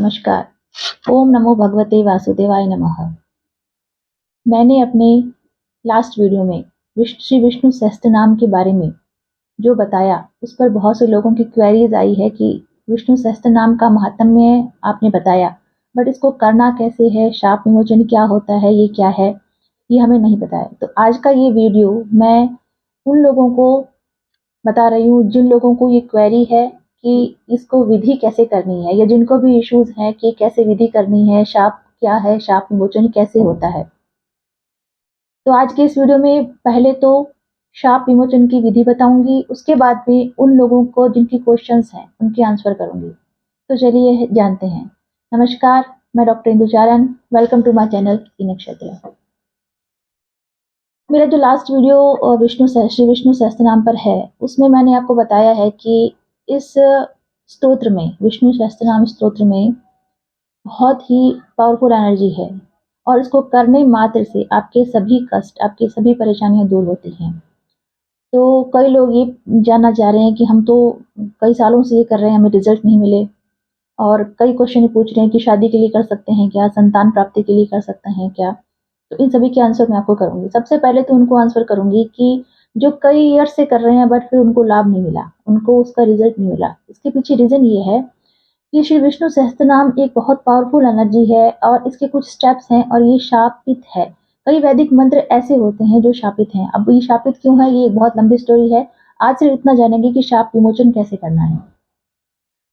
नमस्कार। ओम नमो भगवते वासुदेवाय नमः। मैंने अपने लास्ट वीडियो में श्री विष्णु सहस्त्रनाम के बारे में जो बताया, उस पर बहुत से लोगों की क्वेरीज आई है कि विष्णु सहस्त्रनाम का महात्म्य आपने बताया, बट इसको करना कैसे है, शाप विमोचन क्या होता है, ये क्या है, ये हमें नहीं बताया। तो आज का ये वीडियो मैं उन लोगों को बता रही हूँ जिन लोगों को ये क्वेरी है कि इसको विधि कैसे करनी है, या जिनको भी इश्यूज हैं कि कैसे विधि करनी है, शाप क्या है, शाप विमोचन कैसे होता है। तो आज के इस वीडियो में पहले तो शाप विमोचन की विधि बताऊंगी, उसके बाद में उन लोगों को जिनकी क्वेश्चंस हैं उनके आंसर करूंगी। तो चलिए जानते हैं। नमस्कार, मैं doctor Inducharan. Welcome to my channel E Nakshatra. मेरा जो लास्ट वीडियो श्री विष्णु सहस्त्रनाम पर है, उसमें मैंने आपको बताया है कि इस स्तोत्र में, विष्णु सहस्त्रनाम स्तोत्र में बहुत ही पावरफुल एनर्जी है और इसको करने मात्र से आपके सभी कष्ट, आपकी सभी परेशानियां दूर होती हैं। तो कई लोग ये जानना चाह रहे हैं कि हम तो कई सालों से ये कर रहे हैं, हमें रिजल्ट नहीं मिले, और कई क्वेश्चन पूछ रहे हैं कि शादी के लिए कर सकते हैं क्या, संतान प्राप्ति के लिए कर सकते हैं क्या। तो इन सभी के आंसर मैं आपको करूंगी। सबसे पहले तो उनको आंसर करूंगी कि जो कई ईयर से कर रहे हैं बट फिर उनको लाभ नहीं मिला, उनको उसका रिजल्ट नहीं मिला। इसके पीछे रीजन ये है कि श्री विष्णु सहस्त्रनाम एक बहुत पावरफुल एनर्जी है और इसके कुछ स्टेप्स हैं और ये शापित है। कई वैदिक मंत्र ऐसे होते हैं जो शापित हैं। अब ये शापित क्यों है, ये एक बहुत लंबी स्टोरी है। आज सिर्फ इतना जानेंगे कि शाप विमोचन कैसे करना है।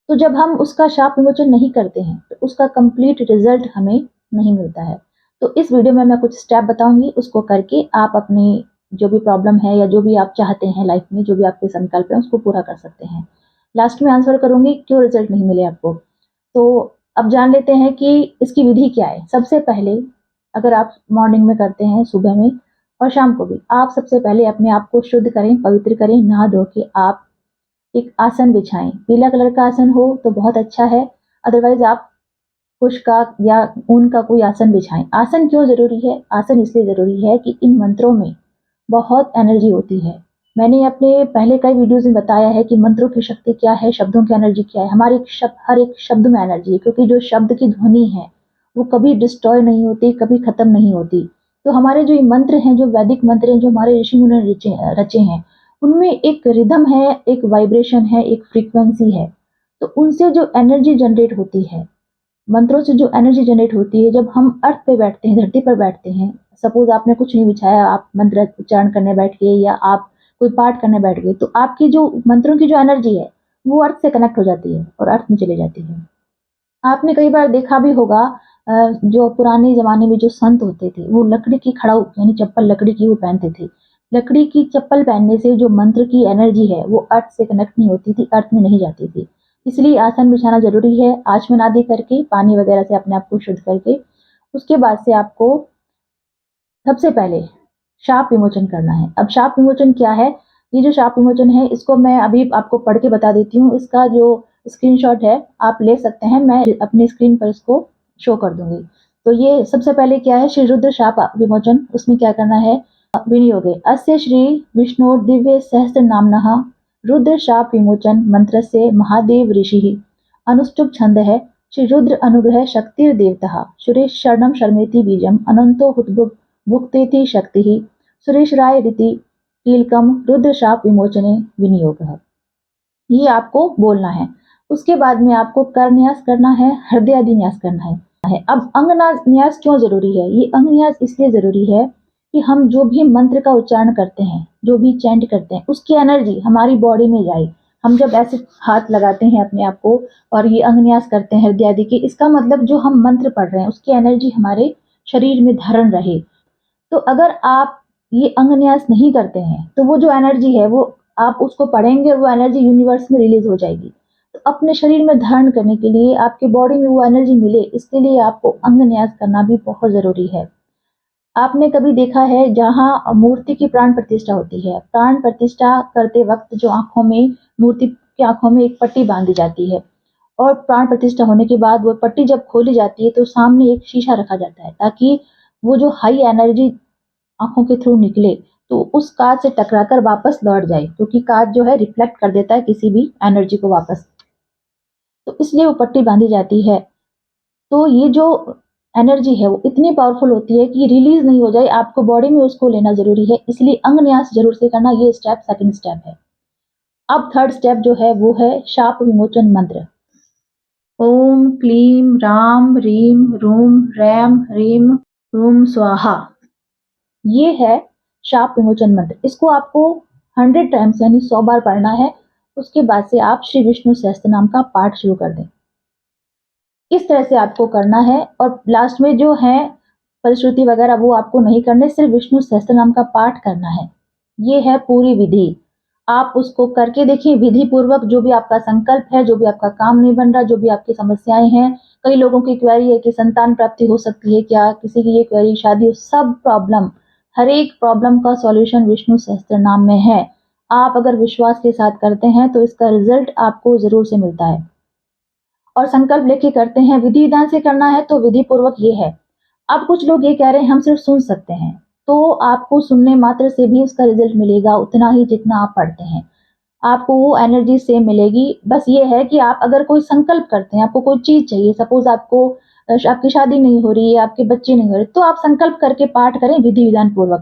तो जब हम उसका शाप विमोचन नहीं करते हैं तो उसका कंप्लीट रिजल्ट हमें नहीं मिलता है। तो इस वीडियो में मैं कुछ स्टेप बताऊंगी, उसको करके आप अपनी जो भी प्रॉब्लम है या जो भी आप चाहते हैं लाइफ में, जो भी आपके संकल्प है, उसको पूरा कर सकते हैं। लास्ट में आंसर करूंगी क्यों रिजल्ट नहीं मिले आपको। तो अब जान लेते हैं कि इसकी विधि क्या है। सबसे पहले अगर आप मॉर्निंग में करते हैं, सुबह में और शाम को भी, आप सबसे पहले अपने आप को शुद्ध करें, पवित्र करें, नहा धो के आप एक आसन बिछाएं। पीला कलर का आसन हो तो बहुत अच्छा है, अदरवाइज आप कुश का या ऊन का कोई आसन बिछाएं। आसन क्यों जरूरी है? आसन इसलिए जरूरी है कि इन मंत्रों में बहुत एनर्जी होती है। मैंने अपने पहले कई वीडियोस में बताया है कि मंत्रों की शक्ति क्या है, शब्दों की एनर्जी क्या है। हमारे हर एक शब्द में एनर्जी है, क्योंकि जो शब्द की ध्वनि है वो कभी डिस्ट्रॉय नहीं होती, कभी खत्म नहीं होती। तो हमारे जो ये मंत्र हैं, जो वैदिक मंत्र हैं, जो हमारे ऋषि मुनि ने रचे हैं, उनमें एक रिदम है, एक वाइब्रेशन है, एक फ्रीक्वेंसी है। तो उनसे जो एनर्जी जनरेट होती है, मंत्रों से जो एनर्जी जनरेट होती है, जब हम अर्थ पे बैठते हैं, धरती पर बैठते हैं, सपोज आपने कुछ नहीं बिछाया, आप मंत्र उच्चारण करने बैठ गए या आप कोई पाठ करने बैठ गए, तो आपकी जो मंत्रों की जो एनर्जी है वो अर्थ से कनेक्ट हो जाती है और अर्थ में चली जाती है। आपने कई बार देखा भी होगा, जो पुराने जमाने में जो संत होते थे वो लकड़ी की खड़ाऊ यानी चप्पल लकड़ी की वो पहनते थे। लकड़ी की चप्पल पहनने से जो मंत्र की एनर्जी है वो अर्थ से कनेक्ट नहीं होती थी, अर्थ में नहीं जाती थी। इसलिए आसन बिछाना जरूरी है, आचमन आदि करके, पानी वगैरह से अपने आप को शुद्ध करके। उसके बाद से आपको सबसे पहले शाप विमोचन करना है। अब शाप विमोचन क्या है? ये जो शाप विमोचन है इसको मैं अभी आपको पढ़ के बता देती हूँ। इसका जो स्क्रीनशॉट है आप ले सकते हैं, मैं अपनी स्क्रीन पर इसको शो कर दूंगी। तो ये सबसे पहले क्या है, श्री रुद्र शाप विमोचन। उसमें क्या करना है, विनियोगे अस्य श्री विष्णु दिव्य सहस्त्र नामनः रुद्र शाप विमोचन मंत्र से महादेव ऋषि अनुष्टुप छंद है। श्री रुद्र अनुग्रह शक्तिर देवता सुरेश शरणम शर्मेति बीजम अनंतो हुतभुग भुक्तेति शक्ति सुरेश राय रीति कीलकम रुद्र शाप विमोचने विनियोग। ये आपको बोलना है। उसके बाद में आपको कर न्यास करना है, हृदय आदि न्यास करना है। अब अंग न्यास क्यों जरूरी है? ये अंग न्यास इसलिए जरूरी है कि हम जो भी मंत्र का उच्चारण करते हैं, जो भी चैंट करते हैं, उसकी एनर्जी हमारी बॉडी में जाए। हम जब ऐसे हाथ लगाते हैं अपने आप को और ये अंग न्यास करते हैं हृदय आदि की, इसका मतलब जो हम मंत्र पढ़ रहे हैं उसकी एनर्जी हमारे शरीर में धारण रहे। तो अगर आप ये अंग न्यास नहीं करते हैं तो वो जो एनर्जी है वो आप उसको पढ़ेंगे और वो एनर्जी यूनिवर्स में रिलीज हो जाएगी। तो अपने शरीर में धारण करने के लिए, आपके बॉडी में वो एनर्जी मिले, इसके लिए आपको अंग न्यास करना भी बहुत जरूरी है। आपने कभी देखा है जहां मूर्ति की प्राण प्रतिष्ठा होती है, प्राण प्रतिष्ठा करते वक्त जो आंखों में, मूर्ति की आंखों में एक पट्टी बांधी जाती है, और प्राण प्रतिष्ठा होने के बाद वो पट्टी जब खोली जाती है तो सामने एक शीशा रखा जाता है, ताकि वो जो हाई एनर्जी आंखों के थ्रू निकले तो उस कांच से टकराकर वापस लौट जाए, क्योंकि कांच जो है रिफ्लेक्ट कर देता है किसी भी एनर्जी को वापस। तो इसलिए वो पट्टी बांधी जाती है। तो ये जो एनर्जी है वो इतनी पावरफुल होती है कि रिलीज़ नहीं हो जाए, आपको बॉडी में उसको लेना ज़रूरी है, इसलिए अंग-न्यास ज़रूर से करना, ये स्टेप सेकंड स्टेप है। अब थर्ड स्टेप जो है वो है शाप विमोचन मंत्र। ओम क्लीं राम रीं रूं रैं ह्रीं रूं स्वाहा। ये है शाप विमोचन मंत्र। इसको आपको 100 टाइम्स यानी 100 बार पढ़ना है। उसके बाद से आप श्री विष्णु सहस्त्रनाम का पाठ शुरू कर दें। इस तरह से आपको करना है और लास्ट में जो है फलश्रुति वगैरह वो आपको नहीं करने, सिर्फ विष्णु सहस्त्रनाम का पाठ करना है। ये है पूरी विधि। आप उसको करके देखिए विधि पूर्वक, जो भी आपका संकल्प है, जो भी आपका काम नहीं बन रहा, जो भी आपकी समस्याएं हैं। कई लोगों की क्वेरी है कि संतान प्राप्ति हो सकती है क्या, किसी की ये क्वेरी शादी हो, सब प्रॉब्लम, हर एक प्रॉब्लम का सॉल्यूशन विष्णु सहस्त्रनाम में है। आप अगर विश्वास के साथ करते हैं तो इसका रिजल्ट आपको जरूर से मिलता है। और संकल्प लेके करते हैं, विधि विधान से करना है तो विधि पूर्वक ये है। अब कुछ लोग ये कह रहे हैं हम सिर्फ सुन सकते हैं, तो आपको सुनने मात्र से भी उसका रिजल्ट मिलेगा उतना ही जितना आप पढ़ते हैं। आपको वो एनर्जी सेम मिलेगी। बस ये है कि आप अगर कोई संकल्प करते हैं, आपको कोई चीज़ चाहिए, सपोज़ आपको आपकी शादी नहीं हो रही है, आपके बच्चे नहीं हो रहे, तो आप संकल्प करके पाठ करें विधि-विधान पूर्वक,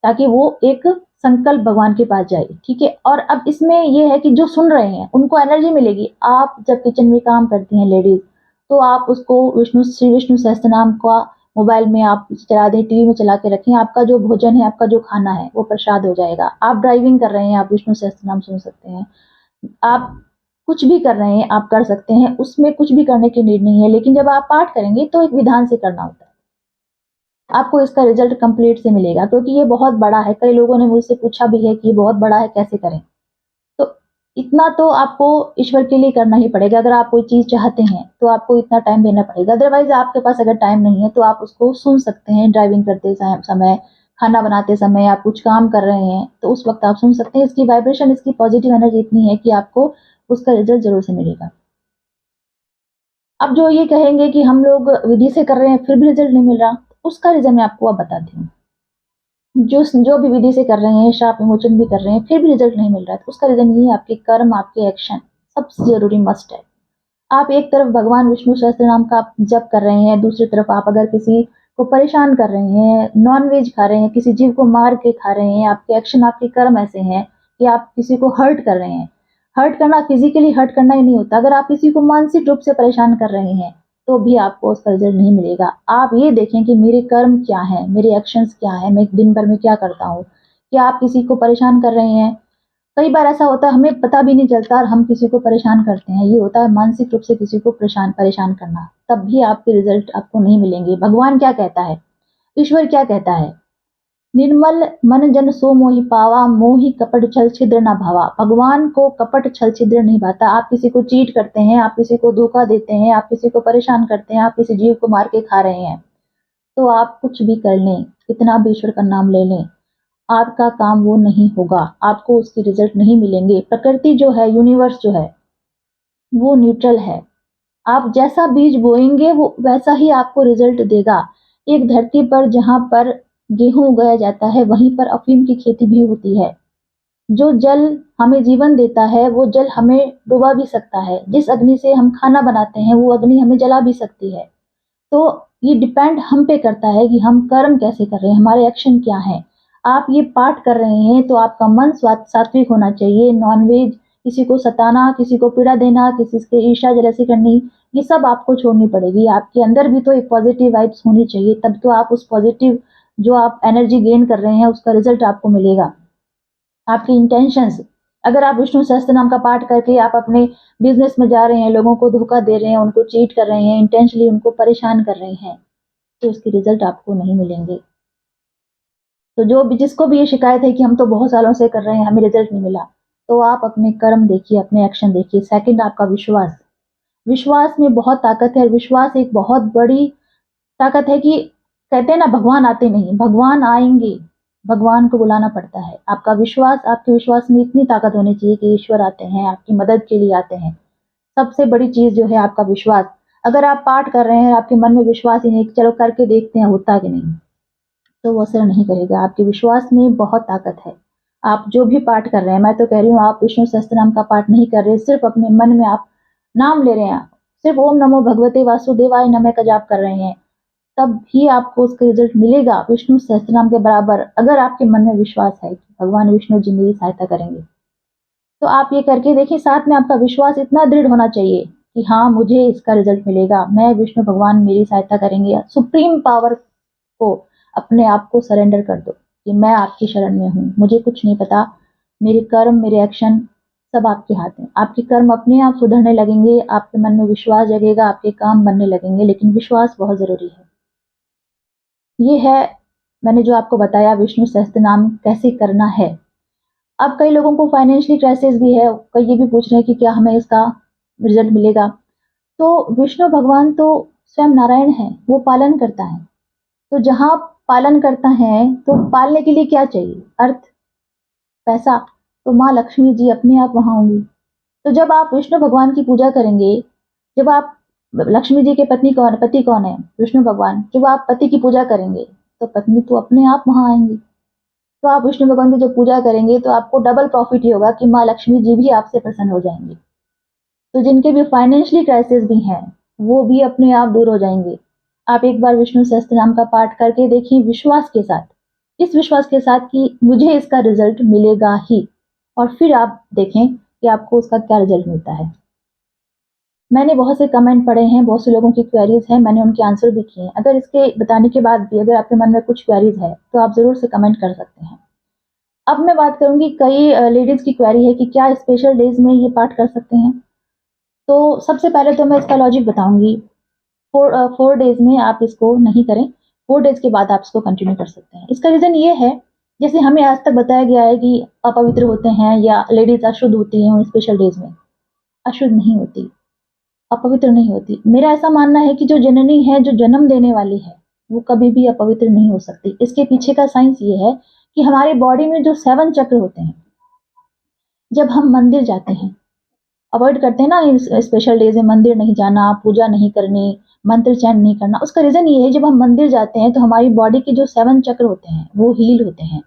ताकि वो एक संकल्प भगवान के पास जाए, ठीक है? और अब इसमें ये है कि जो सुन रहे हैं, उनको एनर्जी मिलेगी। आप जब किचन में काम करती हैं लेडीज़, तो आप उसको श्री विष्णु सहस्त्रनाम का मोबाइल में आप चला दें, टीवी में चला के रखें, आपका जो भोजन है, आपका जो खाना है, वो प्रसाद हो जाएगा। आप ड्राइविंग कर रहे हैं, आप विष्णु सहस्त्रनाम सुन सकते हैं। आप कुछ भी कर रहे हैं, आप कर सकते हैं, उसमें कुछ भी करने की नीड नहीं है, लेकिन जब आप पाठ करेंगे तो एक विधान से करना होता है। आपको इसका रिजल्ट कंप्लीट से मिलेगा, क्योंकि ये बहुत बड़ा है। कई लोगों ने मुझसे पूछा भी है कि ये बहुत बड़ा है, कैसे करें? तो इतना तो आपको ईश्वर के लिए करना ही पड़ेगा। अगर आप कोई चीज़ चाहते हैं, तो आपको इतना टाइम देना पड़ेगा। अदरवाइज़ आपके पास अगर टाइम नहीं है, तो आप उसको सुन सकते हैं ड्राइविंग करते समय, खाना बनाते समय, आप कुछ काम कर रहे हैं, तो उस वक़्त आप सुन सकते हैं। इसकी वाइब्रेशन, इसकी पॉज़िटिव एनर्जी इतनी है कि आपको उसका रिजल्ट ज़रूर से मिलेगा। अब जो ये कहेंगे कि हम लोग विधि से कर रहे हैं, फिर भी रिजल्ट नहीं मिल रहा, उसका रीज़न मैं आपको अब बताती हूँ। जो भी विधि से कर रहे हैं, शाप विमोचन भी कर रहे हैं, फिर भी रिजल्ट नहीं मिल रहा है, तो उसका रीज़न ये है आपके कर्म, आपके एक्शन, सबसे ज़रूरी मस्ट है। आप एक तरफ भगवान विष्णु सहस्त्रनाम का जप कर रहे हैं, दूसरी तरफ आप अगर किसी को परेशान कर रहे हैं, नॉन-वेज खा रहे हैं, किसी जीव को मार के खा रहे हैं, आपके एक्शन, आपके कर्म ऐसे हैं कि आप किसी को हर्ट कर रहे हैं। हर्ट करना फिज़िकली हर्ट करना ही नहीं होता, अगर आप किसी को मानसिक रूप से परेशान कर रहे हैं, तो भी आपको उसका रिज़ल्ट नहीं मिलेगा। आप ये देखें कि मेरे कर्म क्या हैं, मेरे एक्शंस क्या हैं, मैं दिन भर में क्या करता हूँ? क्या आप किसी को परेशान कर रहे हैं? कई बार ऐसा होता है हमें पता भी नहीं चलता और हम किसी को परेशान करते हैं। ये होता है मानसिक रूप से किसी को परेशान करना। तब भी आपके रिज़ल्ट आपको नहीं मिलेंगे। भगवान क्या कहता है? ईश्वर क्या कहता है? निर्मल मन जन सो मोहि पावा, मोहि कपट छल छिद्र ना भावा। भगवान को कपट छल छिद्र नहीं भाता। आप किसी को चीट करते हैं, आप किसी को धोखा देते हैं, आप किसी को परेशान करते हैं, आप किसी जीव को मार के खा रहे हैं, तो आप कुछ भी कर लें, कितना भी ईश्वर का नाम ले लें, आपका काम वो नहीं होगा, आपको उसके रिजल्ट नहीं मिलेंगे। प्रकृति जो है, यूनिवर्स जो है, वो न्यूट्रल है। आप जैसा बीज बोएंगे वो वैसा ही आपको रिजल्ट देगा। एक धरती पर जहाँ पर गेहूँ उगाया जाता है, वहीं पर अफ़ीम की खेती भी होती है। जो जल हमें जीवन देता है, वो जल हमें डुबा भी सकता है। जिस अग्नि से हम खाना बनाते हैं, वो अग्नि हमें जला भी सकती है। तो ये डिपेंड हम पे करता है कि हम कर्म कैसे कर रहे हैं, हमारे एक्शन क्या हैं। आप ये पाठ कर रहे हैं तो आपका मन सात्विक होना चाहिए। नॉन-वेज, किसी को सताना, किसी को पीड़ा देना, किसी से ईर्ष्या जलसी करनी, ये सब आपको छोड़नी पड़ेगी। आपके अंदर भी तो एक पॉजिटिव वाइब्स होनी चाहिए, तब तो आप उस पॉजिटिव जो आप एनर्जी गेन कर रहे हैं, उसका रिजल्ट आपको मिलेगा। आपकी इंटेंशंस, अगर आप विष्णु सहस्त्रनाम का पाठ करके आप अपने बिजनेस में जा रहे हैं, लोगों को धोखा दे रहे हैं, उनको चीट कर रहे हैं, इंटेंशनली उनको परेशान कर रहे हैं, तो उसके रिजल्ट आपको नहीं मिलेंगे। तो जो भी जिसको भी ये शिकायत है कि हम तो बहुत सालों से कर रहे हैं, हमें रिजल्ट नहीं मिला, तो आप अपने कर्म देखिए, अपने एक्शन देखिए। सेकंड, आपका विश्वास। विश्वास में बहुत ताकत है। विश्वास एक बहुत बड़ी ताकत है कि कहते हैं ना भगवान आते नहीं, भगवान आएँगे, भगवान को बुलाना पड़ता है। आपका विश्वास, आपके विश्वास में इतनी ताकत होनी चाहिए कि ईश्वर आते हैं, आपकी मदद के लिए आते हैं। सबसे बड़ी चीज़ जो है आपका विश्वास। अगर आप पाठ कर रहे हैं, आपके मन में विश्वास ही नहीं कि चलो करके देखते हैं होता कि नहीं, तो वो असर नहीं करेगा। आपके विश्वास में बहुत ताकत है। आप जो भी पाठ कर रहे हैं, मैं तो कह रही हूँ आप विष्णु सहस्त्रनाम का पाठ नहीं कर रहे, सिर्फ़ अपने मन में आप नाम ले रहे हैं, सिर्फ ओम नमो भगवते वासुदेवाय नमः का जाप कर रहे हैं, तब भी आपको उसका रिजल्ट मिलेगा विष्णु सहस्त्रनाम के बराबर, अगर आपके मन में विश्वास है कि भगवान विष्णु जी मेरी सहायता करेंगे। तो आप ये करके देखिए, साथ में आपका विश्वास इतना दृढ़ होना चाहिए कि हाँ, मुझे इसका रिजल्ट मिलेगा, मैं विष्णु भगवान मेरी सहायता करेंगे। सुप्रीम पावर को अपने आप को सरेंडर कर दो कि मैं आपकी शरण में हूँ, मुझे कुछ नहीं पता, मेरे कर्म, मेरे एक्शन सब आपके हाथ में। आपके कर्म अपने आप सुधरने लगेंगे, आपके मन में विश्वास जगेगा, आपके काम बनने लगेंगे, लेकिन विश्वास बहुत ज़रूरी है। ये है मैंने जो आपको बताया विष्णु सहस्त्रनाम कैसे करना है। अब कई लोगों को फाइनेंशियली क्राइसिस भी है, कई ये भी पूछ रहे हैं कि क्या हमें इसका रिजल्ट मिलेगा? तो विष्णु भगवान तो स्वयं नारायण है, वो पालन करता है। तो जहाँ पालन करता है, तो पालने के लिए क्या चाहिए? अर्थ, पैसा, तो माँ लक्ष्मी जी अपने आप वहाँ होंगी। तो जब आप विष्णु भगवान की पूजा करेंगे, जब आप लक्ष्मी जी के पति कौन है? विष्णु भगवान। जब आप पति की पूजा करेंगे, तो पत्नी तो अपने आप वहाँ आएँगी। तो आप विष्णु भगवान की जब पूजा करेंगे, तो आपको डबल प्रॉफिट ये होगा कि माँ लक्ष्मी जी भी आपसे प्रसन्न हो जाएँगी। तो जिनके भी फाइनेंशियली क्राइसिस भी हैं, वो भी अपने आप दूर हो जाएँगे। आप एक बार विष्णु सहस्त्रनाम का पाठ करके देखिए विश्वास के साथ, इस विश्वास के साथ कि मुझे इसका रिजल्ट मिलेगा ही, और फिर आप देखें कि आपको उसका क्या रिजल्ट मिलता है। मैंने बहुत से कमेंट पढ़े हैं, बहुत से लोगों की क्वेरीज़ हैं, मैंने उनके आंसर भी किए हैं। अगर इसके बताने के बाद भी अगर आपके मन में कुछ क्वेरीज़ है, तो आप ज़रूर से कमेंट कर सकते हैं। अब मैं बात करूँगी, कई लेडीज़ की क्वेरी है कि क्या स्पेशल डेज़ में ये पाठ कर सकते हैं? तो सबसे पहले तो मैं इसका लॉजिक बताऊँगी। 4 डेज़ में आप इसको नहीं करें, 4 डेज़ के बाद आप इसको कंटिन्यू कर सकते हैं। इसका रीज़न ये है, जैसे हमें आज तक बताया गया है कि अपवित्र होते हैं या लेडीज़ अशुद्ध होती हैं उन स्पेशल डेज़ में। अशुद्ध नहीं होती, अपवित्र नहीं होती। मेरा ऐसा मानना है कि जो जननी है, जो जन्म देने वाली है, वो कभी भी अपवित्र नहीं हो सकती। इसके पीछे का साइंस ये है कि हमारी बॉडी में जो 7 चक्र होते हैं, जब हम मंदिर जाते हैं, अवॉइड करते हैं ना इन स्पेशल डेज़ में मंदिर नहीं जाना, पूजा नहीं करनी, मंत्र चैंट नहीं करना। उसका रीज़न ये है, जब हम मंदिर जाते हैं तो हमारी बॉडी के जो 7 चक्र होते हैं, वो हील होते हैं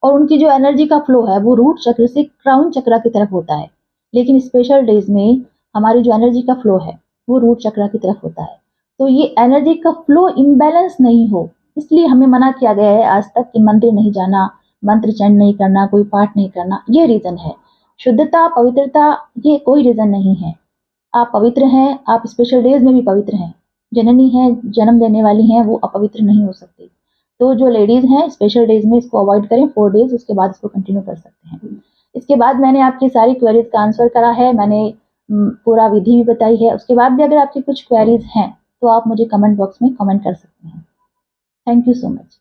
और उनकी जो एनर्जी का फ्लो है, वो रूट चक्र से क्राउन चक्र की तरफ होता है। लेकिन स्पेशल डेज़ में हमारी जो एनर्जी का फ्लो है, वो रूट चक्र की तरफ होता है। तो ये एनर्जी का फ्लो इम्बैलेंस नहीं हो, इसलिए हमें मना किया गया है आज तक कि मंदिर नहीं जाना, मंत्र चैंट नहीं करना, कोई पाठ नहीं करना, ये रीज़न है। शुद्धता, पवित्रता, ये कोई रीज़न नहीं है। आप पवित्र हैं, आप स्पेशल डेज़ में भी पवित्र हैं। जननी हैं, जन्म देने वाली हैं, वो अपवित्र नहीं हो सकती। तो जो लेडीज़ हैं, स्पेशल डेज़ में इसको अवॉइड करें 4 डेज़, उसके बाद इसको कंटिन्यू कर सकते हैं। इसके बाद मैंने आपकी सारी क्वेरीज़ का आंसर करा है, मैंने पूरा विधि भी बताई है। उसके बाद भी अगर आपकी कुछ क्वेरीज़ हैं, तो आप मुझे कमेंट बॉक्स में कमेंट कर सकते हैं। Thank you so much.